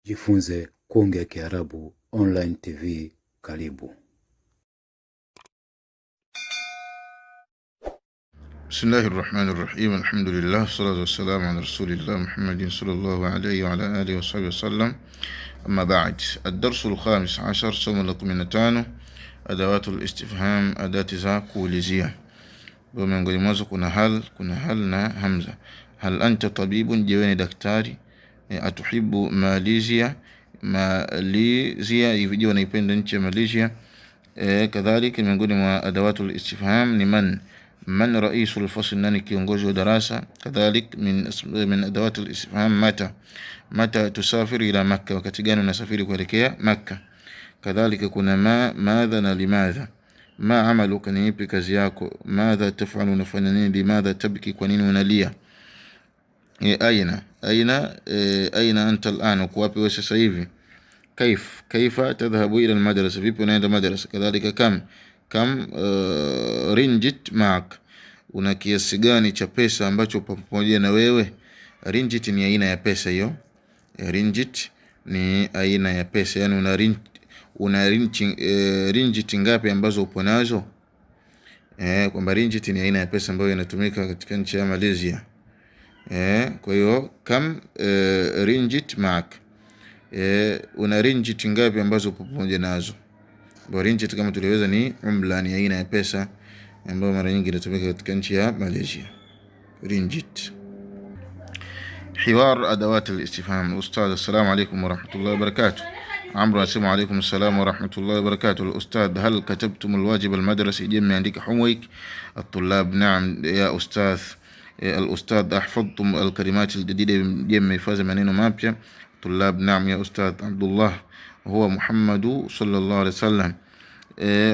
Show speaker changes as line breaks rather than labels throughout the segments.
Jifunze kuongea Kiarabu online TV. Karibu.
Bismillahir Rahmanir Rahim. Alhamdulillah, salatu wassalamu ala rasulillah Muhammadin sallallahu alayhi wa ala alihi wa sahbihi wasallam. Amma ba'd. الدرس الخامس عشر somo la 15 adawatul istifham, adati za kuulizia. Miongoni mwazo kuna hal na hamza. Hal anta tabibun, je wewe ni daktari? Atuhibu Malaysia, hivi unaipenda nchi ya Malaysia? Kadhalika miongoni mwa adawatul istifham ni man raisul fasl, nani kiongozi wa darasa? Kadhalik min adawatul istifham mata tusafir ila Makkah, wakati gani unasafiri kuelekea Makkah? Kadhalika kuna madha na limadha. Ma amaluka, ni ipi kazi yako? Madha tafalu, unafanya nini? Limadha tabki, kwa nini unalia? Aina anta al'an, uko wapi wewe sasa hivi? Kaifa tadhhabu ila almadrasa, vipi unaenda madrasa? Kadhalika kam rinjit ma'ak, una kiasi gani cha pesa ambacho pamoja na wewe? Rinjit ni aina ya pesa hiyo. Rinjit ni aina ya pesa, yani una rinjit ngapi ambazo upo nazo? Kwamba rinjit ni aina ya pesa ambayo inatumika katika nchi ya Malaysia. Kwa hiyo kam rinjit ma'ak, una rinjit ngapi ambazo upo pamoja nazo? Rinjit kama tuliweza ni umla, ni aina ya pesa ambayo mara nyingi inatumika katika nchi ya Malaysia. Rinjit. حوار أدوات الاستفهام. الأستاذ السلام عليكم ورحمة الله وبركاته. عمرو السلام عليكم السلام ورحمة الله وبركاته. الأستاذ هل كتبتم الواجب المدرسي؟ جمع عندك حمويك الطلاب. نعم يا أستاذ. الأستاذ أحفظتم الكلمات الجديدة؟ جمع فاز منين مابيا. طلاب نعم يا أستاذ. عبد الله هو محمد صلى الله عليه وسلم.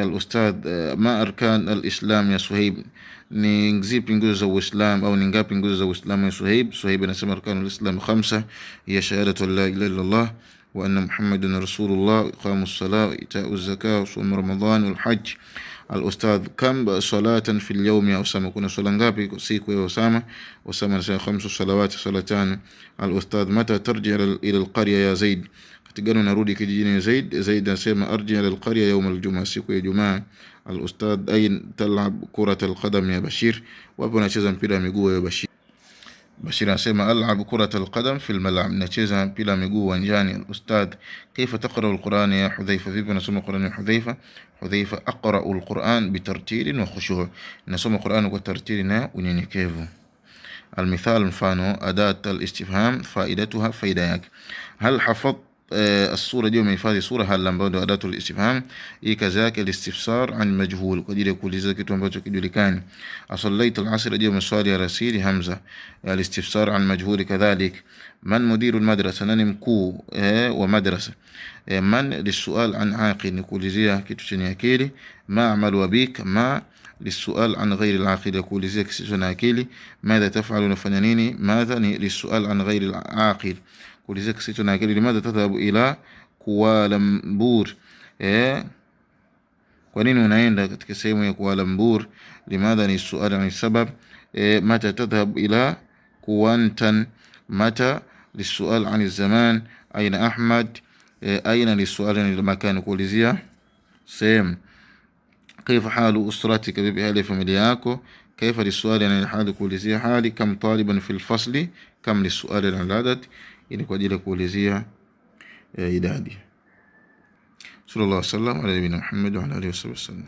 الأستاذ ما أركان الإسلام يا صهيب؟ ni ngapi nguzo za Uislamu, au ni ngapi nguzo za Uislamu ya Suhaib? Suhaib anasema arkanul Islam 5 ya shahadatu la ilaha illa Allah wa anna Muhammadan rasulullah, iqamus salat, ita'uz zakat, sawm ramadan wal hajj. Al-ustadh kam salatan fil yawm ya Usama, kuna swala ngapi kwa siku ya Usama? Usama anasema 5 salawat, salatan. Al-ustadh mata tarji ila al-qarya ya Zaid, katigano narudi kijijini Zaid? Zaid anasema arji ila al-qarya yawm al-jum'a, siku ya Jumaa. الأستاذ أين تلعب كرة القدم يا بشير؟ wapo nacheza mpira wa miguu ya Bashir. Bashir anasema al'ab kurat al-qadam fi al-mal'ab, nacheza mpira wa miguu uwanjani. Al-ustadh kaifa taqra al-Quran ya Hudhaifa, vipi nasoma Quran ya Hudhaifa? Hudhaifa aqra al-Quran bi tartil wa khushu', nasoma Quran kwa tartili na unyenyekevu. Al-mithal, mfano adat al-istifham, faidatuha, faida yake. Hal hafadh الصورة دي ومحفظ صورة هل ambayo ndio adatu al-istifham. Hii kazi yake al-istifsar an majhul, kwa ajili ya kuuliza kitu ambacho kijulikani. Asallaita al-asr dي maswali ya rasili hamza, al-istifsar an majhul. Kadhalik man mudiru al-madrasa, nani mkuu wa madrasa? Man lisual an aqil, ni kuulizia kitu chenye akili. Ma amalu abik, ma lisual an ghairi al-aqil, kuulizia kisicho na akili. Madha taf'alu, unafanya nini? Madha ni lisual an ghairi al-aqil, kuulizia kisicho na akili. Limadha tadhhabu ila Kuala Lumpur, kwa nini unaenda katika sehemu ya Kuala Lumpur? Limadha ni suala ni sabab. Mata tadhhabu ila Kuantan, mata lisual an zaman. Aina Ahmad, aina lisual an makan, kuulizia sehemu. Kaifa halu usratika, vipi hali familia yako? Kaifa lisual an hali, kuulizia hali. Kam taliban fil fasli, kam lisual an adad, ili kwa ajili ya kuulizia idadi. Sallallahu alaihi wasallam ala nabiyina Muhammad wa ala alihi wasallam.